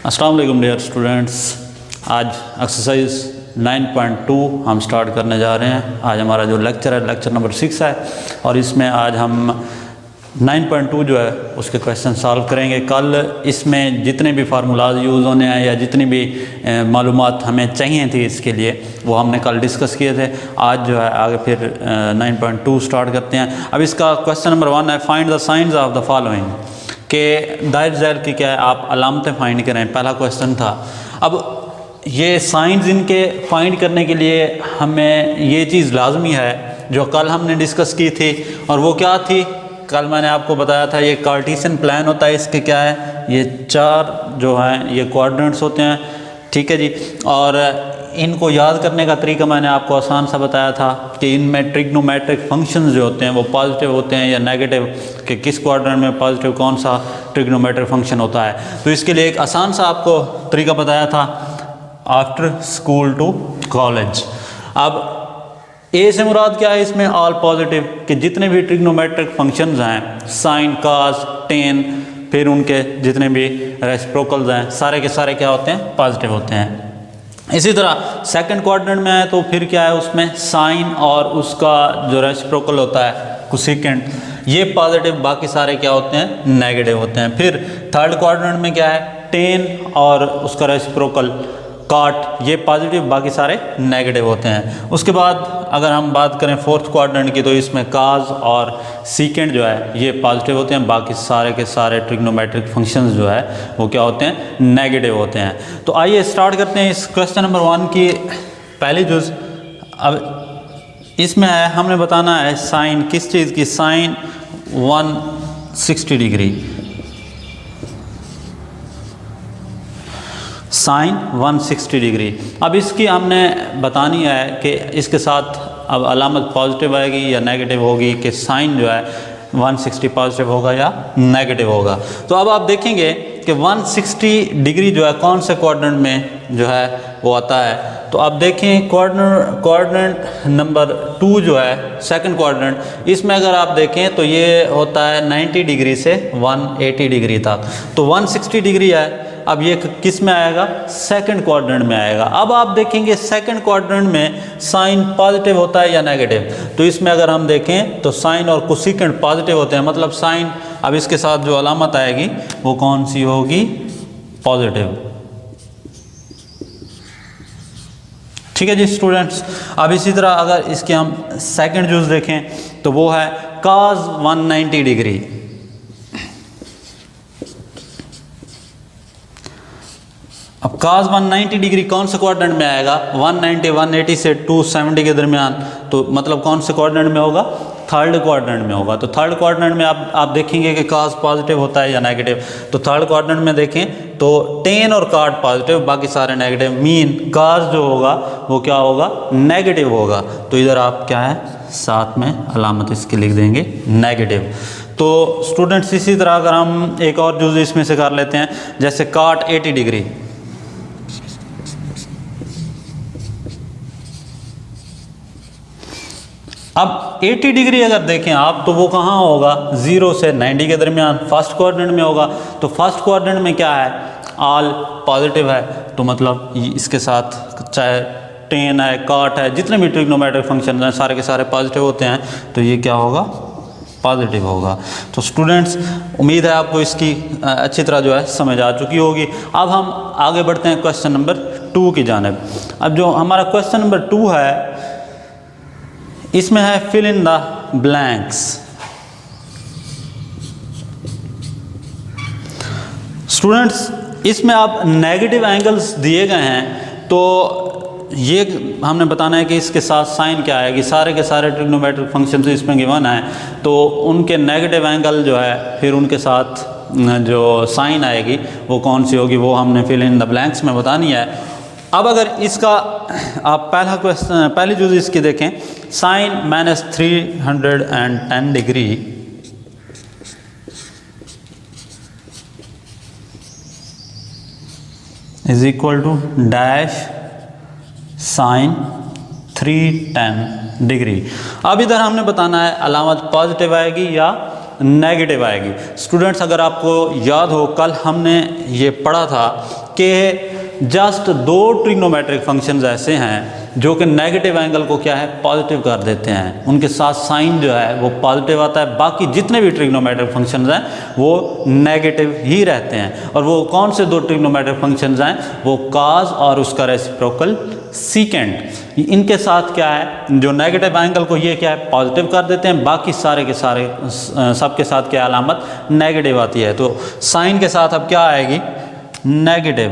अस्सलाम वालेकुम dear students. आज एक्सरसाइज 9.2 हम स्टार्ट करने जा रहे हैं। आज हमारा जो लेक्चर है लेक्चर नंबर 6 है और इसमें आज हम 9.2 जो है उसके क्वेश्चन सॉल्व करेंगे। कल इसमें जितने भी फार्मूलाज यूज़ होने हैं या जितनी भी मालूमात हमें चाहिए थी इसके लिए वो हमने कल डिस्कस किए थे। आज जो है आगे फिर 9.2 स्टार्ट करते हैं। अब इसका क्वेश्चन नंबर 1 है, find the science of the following, के दायर ज़ैल की क्या है, आप अलामतें फाइंड करें। पहला क्वेश्चन था। अब ये साइंस इनके फाइंड करने के लिए हमें ये चीज़ लाजमी है जो कल हमने डिस्कस की थी, और वो क्या थी? कल मैंने आपको बताया था ये कार्टेशियन प्लान होता है। इसके क्या है, ये चार जो हैं ये कोऑर्डिनेट्स होते हैं, ठीक है जी। और इनको याद करने का तरीका मैंने आपको आसान सा बताया था कि इनमें ट्रिग्नोमेट्रिक फंक्शंस जो होते हैं वो पॉजिटिव होते हैं या नेगेटिव, कि किस क्वाड्रेंट में पॉजिटिव कौन सा ट्रिग्नोमेट्रिक फंक्शन होता है। तो इसके लिए एक आसान सा आपको तरीका बताया था, आफ्टर स्कूल टू कॉलेज। अब ए से मुराद क्या है इसमें? ऑल पॉजिटिव, कि जितने भी ट्रिग्नोमेट्रिक फंक्शंस हैं, साइन, कॉस, टेन, फिर उनके जितने भी रेसिप्रोकल्स हैं सारे के सारे क्या होते हैं? पॉजिटिव होते हैं। इसी तरह सेकंड क्वाड्रेंट में है तो फिर क्या है उसमें? साइन और उसका जो रेसिप्रोकल होता है कोसेकेंट, ये पॉजिटिव, बाकी सारे क्या होते हैं? नेगेटिव होते हैं। फिर थर्ड क्वाड्रेंट में क्या है? टेन और उसका रेसिप्रोकल काट, ये पॉजिटिव, बाकी सारे नेगेटिव होते हैं। उसके बाद अगर हम बात करें फोर्थ क्वाड्रेंट की तो इसमें काज और सीकेंट जो है ये पॉजिटिव होते हैं, बाकी सारे के सारे ट्रिग्नोमेट्रिक फंक्शंस जो है वो क्या होते हैं? नेगेटिव होते हैं। तो आइए स्टार्ट करते हैं इस क्वेश्चन नंबर 1 की पहली जुज़। अब इसमें है, हमने बताना है साइन किस चीज़ की? Sine 160 degree, sine 160 degree. अब इसकी हमने बतानी है कि इसके साथ अब अलामत पॉजिटिव आएगी या नेगेटिव होगी, कि साइन जो है 160 पॉजिटिव होगा या नेगेटिव होगा। तो अब आप देखेंगे कि 160 डिग्री जो है कौन से क्वाड्रेंट में जो है वो आता है। तो आप देखें क्वाड्रेंट नंबर 2 जो है सेकंड क्वाड्रेंट, इसमें अगर आप देखें तो ये होता है 90 डिग्री से 180 डिग्री तक। तो 160 डिग्री है, अब ये किस में आएगा? सेकंड क्वाड्रेंट में आएगा। अब आप देखेंगे सेकंड क्वाड्रेंट में साइन पॉजिटिव होता है या नेगेटिव? तो इसमें अगर हम देखें तो साइन और कोसेकेंट पॉजिटिव होते हैं, मतलब साइन, अब इसके साथ जो अलामत आएगी वो कौन सी होगी? पॉजिटिव। ठीक है जी स्टूडेंट्स। अब इसी तरह अगर इसके हम सेकंड जूस देखें तो वो है cos 190 डिग्री। अब cos 190 डिग्री कौन से क्वाड्रेंट में आएगा? 190 180 से 270 के दरमियान, तो मतलब कौन से क्वाड्रेंट में होगा? थर्ड क्वाड्रेंट में होगा। तो थर्ड क्वाड्रेंट में आप देखेंगे कि cos पॉजिटिव होता है या नेगेटिव। तो थर्ड क्वाड्रेंट में देखें तो टेन और काट पॉजिटिव, बाकी सारे नेगेटिव, मीन cos जो होगा वो क्या होगा? नेगेटिव होगा। तो इधर आप क्या है साथ में अलामत इसकी लिख देंगे नेगेटिव। तो स्टूडेंट्स इसी तरह अगर हम एक और जूज़ इसमें से कर लेते हैं, जैसे cot 80 डिग्री। अब 80 डिग्री अगर देखें आप तो वो कहाँ होगा? 0 से 90 के दरमियान, फर्स्ट क्वाड्रेंट में होगा। तो फर्स्ट क्वाड्रेंट में क्या है? ऑल पॉजिटिव है। तो मतलब इसके साथ चाहे टेन है, काट है, जितने भी ट्रिग्नोमेट्रिक फंक्शन हैं सारे के सारे पॉजिटिव होते हैं, तो ये क्या होगा? पॉजिटिव होगा। तो स्टूडेंट्स उम्मीद है आपको इसकी अच्छी तरह जो है समझ आ चुकी होगी। अब हम आगे बढ़ते हैं क्वेश्चन नंबर 2 की जानिब। अब जो हमारा क्वेश्चन नंबर 2 है इसमें है fill in the blanks. Students इसमें आप नेगेटिव एंगल्स दिए गए हैं, तो ये हमने बताना है कि इसके साथ साइन क्या आएगी। सारे के सारे ट्रिग्नोमेट्रिक फंक्शन इसमें गिवन है, तो उनके नेगेटिव एंगल जो है फिर उनके साथ जो साइन आएगी वो कौन सी होगी, वो हमने फिल इन द ब्लैंक्स में बतानी है। अब अगर इसका आप पहला क्वेश्चन पहली चीज़ इसकी देखें, sine -310 degree is equal to dash sine 310 degree. अब इधर हमने बताना है अलामत पॉजिटिव आएगी या नेगेटिव आएगी। स्टूडेंट्स अगर आपको याद हो कल हमने ये पढ़ा था कि जस्ट 2 ट्रिग्नोमेट्रिक फंक्शंस ऐसे हैं जो कि नेगेटिव एंगल को क्या है पॉजिटिव कर देते हैं, उनके साथ साइन जो है वो पॉजिटिव आता है, बाकी जितने भी ट्रिग्नोमेट्रिक फंक्शंस हैं वो नेगेटिव ही रहते हैं। और वो कौन से 2 ट्रिग्नोमेट्रिक फंक्शंस हैं, वो काज और उसका रेसिप्रोकल सीकेंट। इनके साथ क्या है, जो नेगेटिव एंगल को ये क्या है पॉजिटिव कर देते हैं, बाकी सारे के सारे सबके साथ क्या अलामत नेगेटिव आती है। तो साइन के साथ अब क्या आएगी नेगेटिव,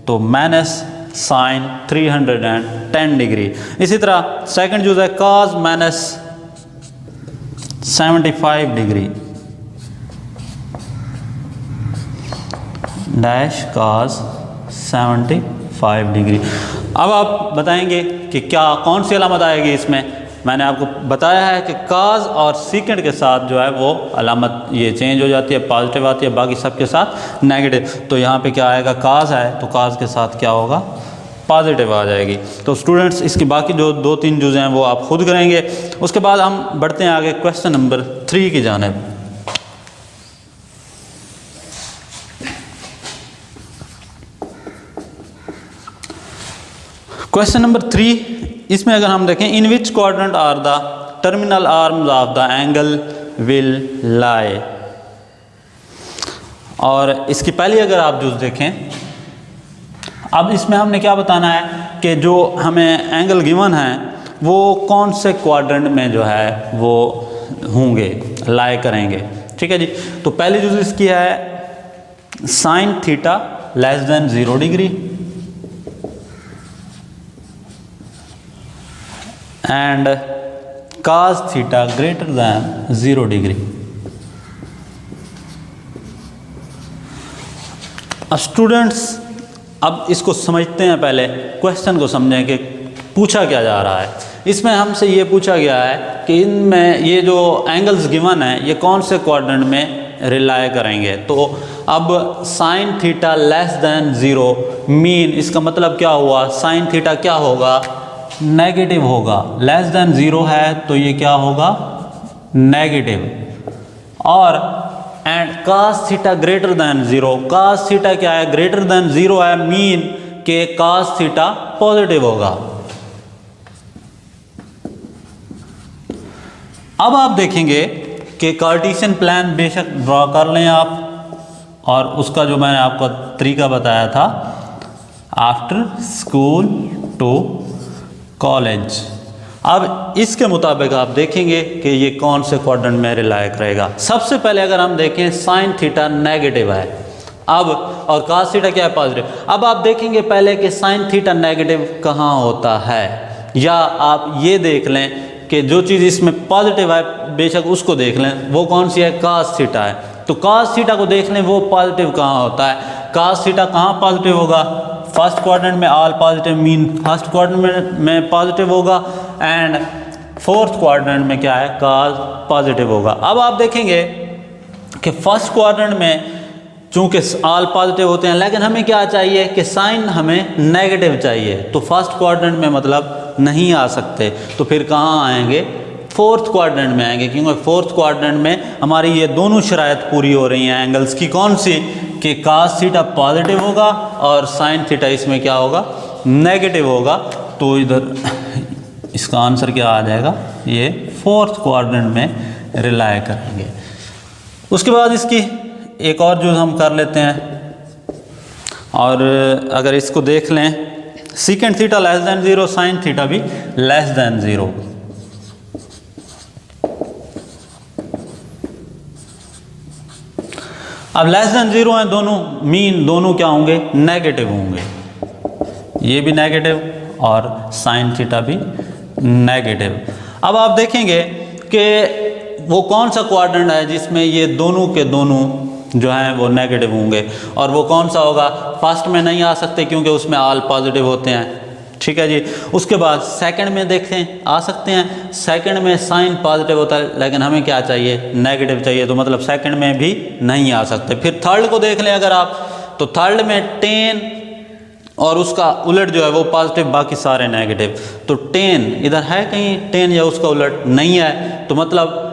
तो माइनस साइन 310 डिग्री। इसी तरह सेकंड यूज है cos minus 75 degree dash cos 75 degree. अब आप बताएंगे कि क्या कौन सी अलामत आएगी इसमें। मैंने आपको बताया है कि काज और सीकेंट के साथ जो है वो अलामत ये चेंज हो जाती है, पॉजिटिव आती है, बाकी सबके साथ नेगेटिव। तो यहाँ पे क्या आएगा, काज है तो काज के साथ क्या होगा पॉजिटिव आ जाएगी। तो स्टूडेंट्स इसकी बाकी जो 2-3 चीज़ें हैं वो आप खुद करेंगे। उसके बाद हम बढ़ते हैं आगे क्वेश्चन नंबर 3 की जानिब। क्वेश्चन नंबर 3, इसमें अगर हम देखें, in which quadrant are the terminal arms of the angle will lie. और इसकी पहली अगर आप जो देखें, अब इसमें हमने क्या बताना है कि जो हमें एंगल गिवन है वो कौन से क्वाड्रेंट में जो है वो होंगे, लाई करेंगे। ठीक है जी। तो पहली जो इसकी है sine theta less than 0 degree and cos theta greater than 0 degree. Students अब इसको समझते हैं, पहले क्वेश्चन को समझें कि पूछा क्या जा रहा है। इसमें हमसे ये पूछा गया है कि इनमें ये जो एंगल्स गिवन है ये कौन से क्वाड्रेंट में रिलाय करेंगे। तो अब sine theta less than 0 mean, इसका मतलब क्या हुआ, साइन थीटा क्या होगा नेगेटिव होगा, लेस देन 0 है तो ये क्या होगा नेगेटिव। और and cos theta greater than 0, cos theta क्या है ग्रेटर देन 0 है, मीन के cos थीटा पॉजिटिव होगा। अब आप देखेंगे कि कार्टेशियन प्लान बेशक ड्रॉ कर लें आप, और उसका जो मैंने आपको तरीका बताया था आफ्टर स्कूल टू कॉलेज। अब इसके मुताबिक आप देखेंगे कि ये कौन से क्वाड्रेंट में रिलाय करेगा। सबसे पहले अगर हम देखें साइन थीटा नेगेटिव है अब, और cos थीटा क्या है पॉजिटिव। अब आप देखेंगे पहले कि साइन थीटा नेगेटिव कहाँ होता है, या आप ये देख लें कि जो चीज़ इसमें पॉजिटिव है बेशक उसको देख लें, वो कौन सी है cos थीटा है। तो cos थीटा को देख लें वो पॉजिटिव कहाँ होता है। cos थीटा कहाँ पॉजिटिव होगा, फर्स्ट क्वाड्रेंट में all positive mean first quadrant में पॉजिटिव होगा, एंड फोर्थ क्वाड्रेंट में क्या है cos पॉजिटिव होगा। अब आप देखेंगे कि फर्स्ट क्वाड्रेंट में चूंकि ऑल पॉजिटिव होते हैं, लेकिन हमें क्या चाहिए कि साइन हमें नेगेटिव चाहिए, तो फर्स्ट क्वाड्रेंट में मतलब नहीं आ सकते, तो फिर कहाँ आएंगे फोर्थ क्वाड्रेंट में आएंगे, क्योंकि फोर्थ क्वाड्रेंट में हमारी ये दोनों शराइत पूरी हो रही हैं एंगल्स की। कौन सी कि cos थीटा पॉजिटिव होगा और साइन थीटा इसमें क्या होगा नेगेटिव होगा। तो इधर इसका आंसर क्या आ जाएगा, ये फोर्थ क्वाड्रेंट में रिलाय करेंगे। उसके बाद इसकी एक और जो हम कर लेते हैं, और अगर इसको देख लें secant theta less than 0, sine theta भी लेस देन 0। अब लेस देन 0 हैं दोनों, मीन दोनों क्या होंगे नेगेटिव होंगे, ये भी नेगेटिव और साइन थीटा भी नेगेटिव। अब आप देखेंगे कि वो कौन सा क्वाड्रेंट है जिसमें ये दोनों के दोनों जो हैं वो नेगेटिव होंगे, और वो कौन सा होगा, फर्स्ट में नहीं आ सकते क्योंकि उसमें ऑल पॉजिटिव होते हैं। ठीक है जी। उसके बाद सेकंड में देखें आ सकते हैं, सेकंड में साइन पॉजिटिव होता है लेकिन हमें क्या चाहिए नेगेटिव चाहिए, तो मतलब सेकंड में भी नहीं आ सकते। फिर थर्ड को देख लें अगर आप, तो थर्ड में टेन और उसका उलट जो है वो पॉजिटिव, बाकी सारे नेगेटिव। तो टेन इधर है कहीं टेन या उसका उलट नहीं है, तो मतलब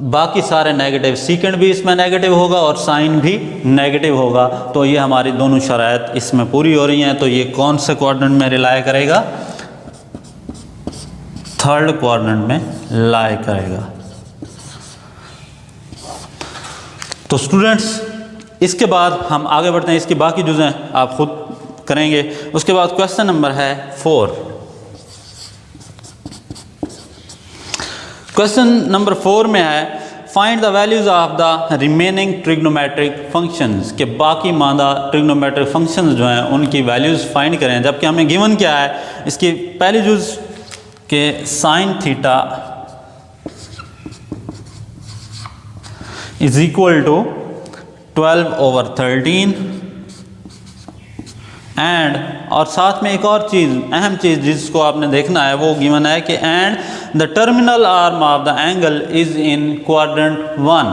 बाकी सारे नेगेटिव, सीकेंड भी इसमें नेगेटिव होगा और साइन भी नेगेटिव होगा। तो ये हमारी दोनों शराइत इसमें पूरी हो रही हैं। तो ये कौन से क्वाड्रेंट में रिलाय करेगा? थर्ड क्वाड्रेंट में लाई करेगा। तो स्टूडेंट्स इसके बाद हम आगे बढ़ते हैं, इसकी बाकी जुज़ें आप खुद करेंगे। उसके बाद क्वेश्चन नंबर है 4। क्वेश्चन नंबर 4 में है find the values of the remaining trigonometric functions, के बाकी मादा ट्रिग्नोमेट्रिक फंक्शंस जो हैं उनकी वैल्यूज फाइंड करें। जबकि हमें गिवन क्या है, इसकी पहली जुज़ के sine theta is equal to 12/13 and, और साथ में एक और चीज़, अहम चीज़ जिसको आपने देखना है वो गिवन है कि and the terminal arm of the angle is in quadrant 1।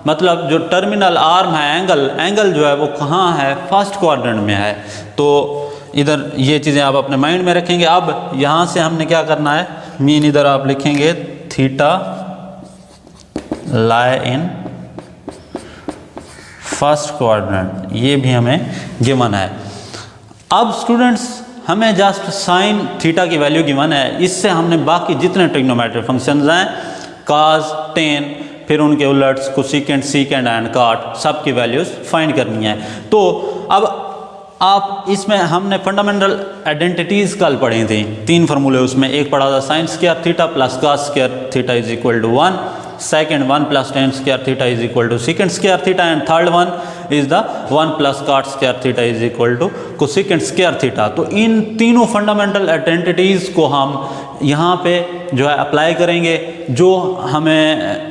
मतलब जो टर्मिनल आर्म है एंगल जो है वो कहाँ है? फर्स्ट क्वाड्रेंट में है। तो इधर ये चीज़ें आप अपने माइंड में रखेंगे। अब यहाँ से हमने क्या करना है, मीन इधर आप लिखेंगे theta lie in first quadrant, ये भी हमें गिवन है। अब स्टूडेंट्स हमें जस्ट साइन थीटा की वैल्यू गिवन है, इससे हमने बाकी जितने ट्रिग्नोमेट्रिक फंक्शंस हैं काज, टेन, फिर उनके उलट्स कोसेकेंट, सीकेंट एंड कॉट, सब की वैल्यूज फाइंड करनी है। तो अब आप इसमें हमने फंडामेंटल आइडेंटिटीज़ कल पढ़ी थी, 3 फार्मूले उसमें। एक पढ़ा था sine square theta plus cos square theta is equal to 1, second 1 plus tan square theta is equal to secant square theta, and third one is the 1 plus cot square theta is equal to cosecant square theta. तो इन तीनों fundamental identities को हम यहाँ पे जो है apply करेंगे। जो हमें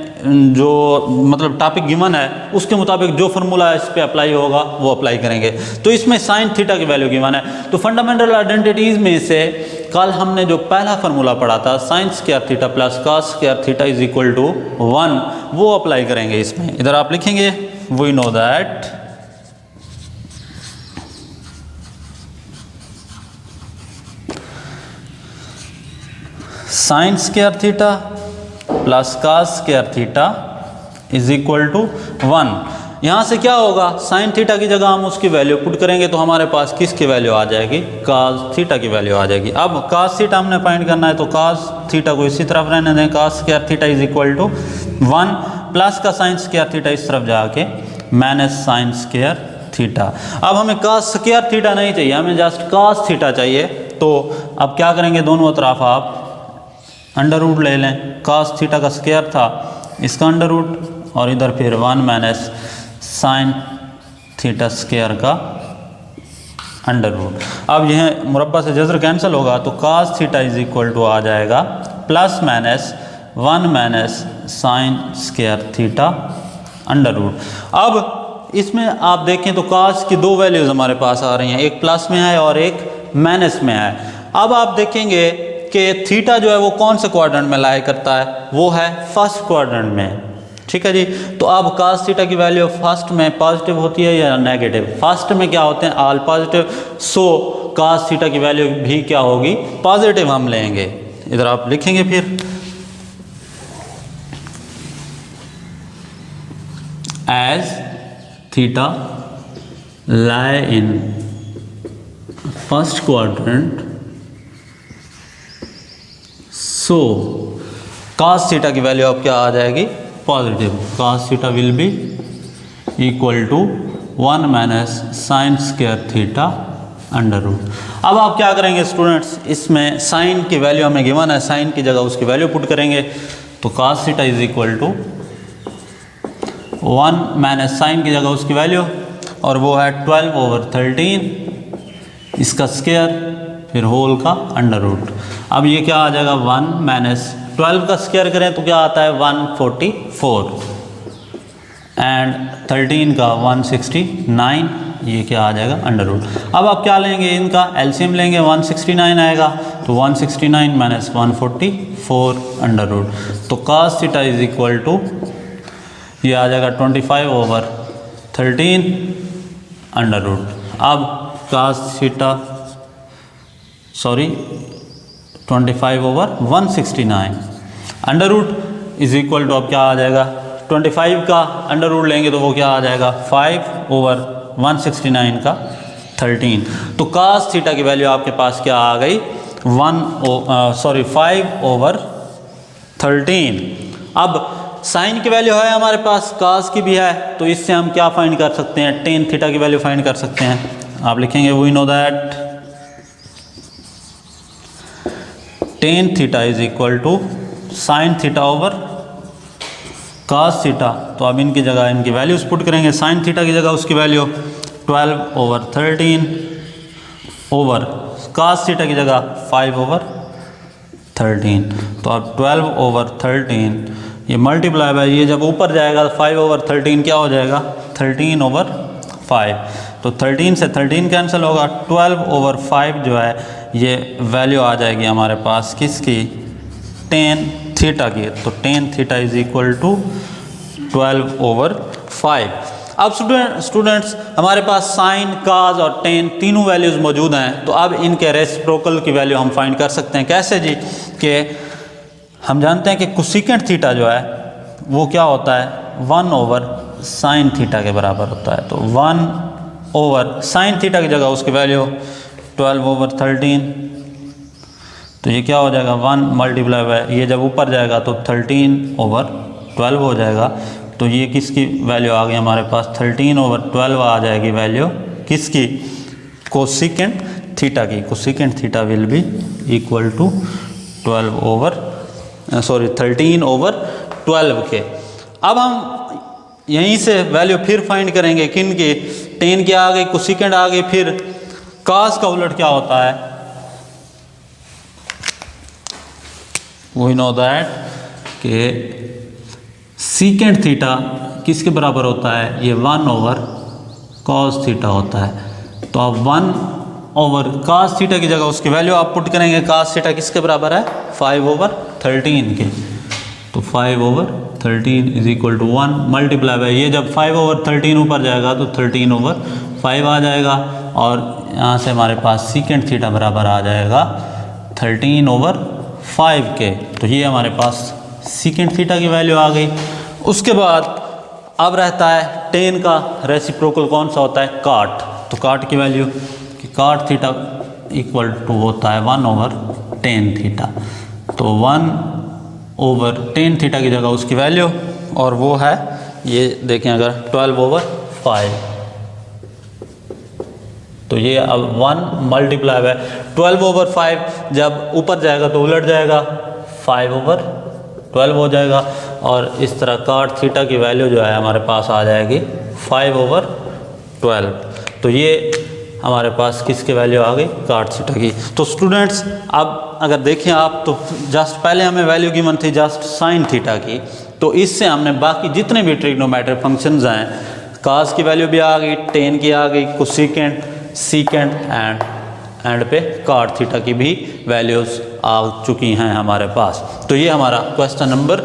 जो मतलब टॉपिक गिवन है उसके मुताबिक जो फार्मूला इस पे अप्लाई होगा वो अप्लाई करेंगे। तो इसमें साइन थीटा की वैल्यू गिवन है। तो फंडामेंटल आइडेंटिटीज़ में से कल हमने जो पहला फार्मूला पढ़ा था sine square theta plus cos square theta is equal to 1, वो अप्लाई करेंगे इसमें। इधर आप लिखेंगे we know that sine square theta plus cos square theta is equal to 1। यहाँ से क्या होगा, साइन थीटा की जगह हम उसकी वैल्यू पुट करेंगे तो हमारे पास किसकी वैल्यू आ जाएगी? कॉस थीटा की वैल्यू आ जाएगी। अब कॉस थीटा हमने फाइंड करना है तो कॉस थीटा को इसी तरफ रहने दें, cos square theta is equal to 1 plus का साइन स्क्वायर थीटा इस तरफ जाके माइनस साइन स्क्वायर थीटा। अब हमें कॉस स्क्वायर थीटा नहीं चाहिए, हमें जस्ट कॉस थीटा चाहिए। तो अब क्या करेंगे, दोनों तरफ आप अंडर रूट ले लें। कॉस थीटा का स्क्वायर था, इसका अंडर रूट, और इधर फिर 1 माइनस साइन थीटा स्क्वायर का अंडर रूट। अब यह मुरब्बा से जज़र कैंसिल होगा तो cos theta is equal to आ जाएगा plus minus 1 minus sine square theta under root. अब इसमें आप देखें तो कॉस की 2 वैल्यूज़ हमारे पास आ रही हैं, एक प्लस में है और एक माइनस में है। अब आप देखेंगे कि थीटा जो है वो कौन से क्वाड्रेंट में लाई करता है, वो है फर्स्ट क्वाड्रेंट में। ठीक है जी। तो अब कॉस थीटा की वैल्यू फर्स्ट में पॉजिटिव होती है या नेगेटिव? फर्स्ट में क्या होते हैं? All positive. सो कॉस थीटा की वैल्यू भी क्या होगी? पॉजिटिव हम लेंगे। इधर आप लिखेंगे फिर as theta lie in first quadrant so cos theta की वैल्यू अब क्या आ जाएगी? Positive. Cos theta will be equal to 1 minus sine square theta under root. अब आप क्या करेंगे स्टूडेंट्स, इसमें साइन की वैल्यू हमें गिवन है, साइन की जगह उसकी वैल्यू पुट करेंगे। तो cos theta is equal to 1 minus sine की जगह उसकी वैल्यू, और वो है 12/13, इसका स्क्वायर फिर होल का अंडर रूट। अब ये क्या आ जाएगा? 1 माइनस 12 का स्क्वायर करें तो क्या आता है? 144 एंड 13 का 169, ये क्या आ जाएगा? Under root. अब आप क्या लेंगे? इनका एलसीएम लेंगे, 169 आएगा। तो 169 माइनस 144 अंडर रूट। तो cos theta is equal to ये आ जाएगा 25/13 अंडर रूट। अब cos theta 25/169 under root is equal to, अब क्या आ जाएगा, 25 का अंडर रूट लेंगे तो वो क्या आ जाएगा, 5/169 का 13। तो cos थीटा की वैल्यू आपके पास क्या आ गई, 5/13। अब साइन की वैल्यू है हमारे पास, cos की भी है, तो इससे हम क्या फाइंड कर सकते हैं, tan थीटा की वैल्यू फाइंड कर सकते हैं। आप लिखेंगे we know that tan theta is equal to sine theta over cos theta. तो अब इनकी जगह इनकी वैल्यूज पुट करेंगे, साइन थीटा की जगह उसकी वैल्यू 12/13 ओवर cos थीटा की जगह 5/13। तो अब 12/13 ये मल्टीप्लाई बाय, ये जब ऊपर जाएगा 5/13 क्या हो जाएगा, 13/5। तो 13 से 13 कैंसिल होगा, 12/5 जो है ये वैल्यू आ जाएगी हमारे पास किसकी, tan थीटा की। तो tan theta is equal to 12/5। अब स्टूडेंट्स हमारे पास साइन, cos और tan तीनों वैल्यूज़ मौजूद हैं, तो अब इनके रेसिप्रोकल की वैल्यू हम फाइंड कर सकते हैं। कैसे जी, कि हम जानते हैं कि कोसेकेंट थीटा जो है वो क्या होता है, 1/sin थीटा के बराबर होता है। तो 1/sin थीटा की जगह उसकी वैल्यू 12/13। तो ये क्या हो जाएगा, 1 मल्टीप्लाई बाय, ये जब ऊपर जाएगा तो 13/12 हो जाएगा। तो ये किसकी वैल्यू आ गई हमारे पास, 13/12 आ जाएगी वैल्यू किसकी, कोसेकेंट थीटा की। Cosecant theta will be equal to 13/12 के। अब हम यहीं से वैल्यू फिर फाइंड करेंगे किन की, tan की आ गई, कोसेकेंट आ गई, फिर cos का उलट क्या होता है, वी नो दैट कि सीकेंट थीटा किसके बराबर होता है, ये 1/cos थीटा होता है। तो अब 1/cos थीटा की जगह उसकी वैल्यू आप पुट करेंगे, cos थीटा किसके बराबर है, 5/13 के। तो 5/13 is equal to 1 multiply by, ये जब 5/13 ऊपर जाएगा तो 13/5 आ जाएगा, और यहाँ से हमारे पास सीकेंट थीटा बराबर आ जाएगा 13/5 के। तो ये हमारे पास सीकेंट थीटा की वैल्यू आ गई। उसके बाद अब रहता है tan का रेसिप्रोकल कौन सा होता है, cot। तो cot की वैल्यू कि cot थीटा इक्वल टू होता है 1/tan थीटा। तो 1/tan थीटा की जगह उसकी वैल्यू, और वो है ये देखें अगर 12/5। तो ये अब 1 मल्टीप्लाई है 12/5, जब ऊपर जाएगा तो उलट जाएगा 5/12 हो जाएगा, और इस तरह cot थीटा की वैल्यू जो है हमारे पास आ जाएगी 5/12। तो ये हमारे पास किसकी वैल्यू आ गई, cot थीटा की। तो स्टूडेंट्स अब अगर देखें आप, तो जस्ट पहले हमें वैल्यू गिवन थी जस्ट साइन थीटा की, तो इससे हमने बाकी जितने भी ट्रिग्नोमेट्रिक फंक्शंस हैं, cos की वैल्यू भी आ गई, tan की आ गई, कोसेकेंट, सीकेंट एंड पे cot थीटा की भी वैल्यूज़ आ चुकी हैं हमारे पास। तो ये हमारा क्वेश्चन नंबर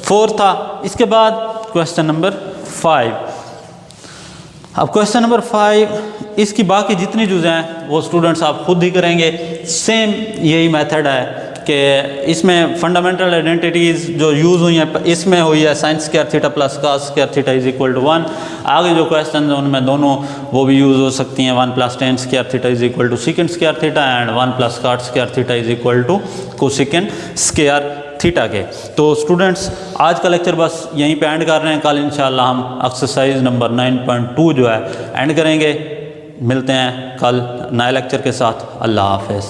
4 था। इसके बाद क्वेश्चन नंबर 5। अब क्वेश्चन नंबर 5, इसकी बाकी जितनी चीज़ें हैं वो स्टूडेंट्स आप खुद ही करेंगे। सेम यही मेथड है कि इसमें फंडामेंटल आइडेंटिटीज़ जो यूज़ हुई हैं, इसमें हुई है sin square theta plus cos square theta is equal to 1। आगे जो क्वेश्चन हैं उनमें दोनों वो भी यूज़ हो सकती हैं, 1 + tan square theta is equal to secant square theta and 1 + cot square theta is equal to cosecant square theta के। तो स्टूडेंट्स आज का लेक्चर बस यहीं पे एंड कर रहे हैं। कल इंशाल्लाह हम एक्सरसाइज नंबर 9.2 जो है एंड करेंगे। मिलते हैं कल नए लेक्चर के साथ। अल्लाह हाफ़िज़।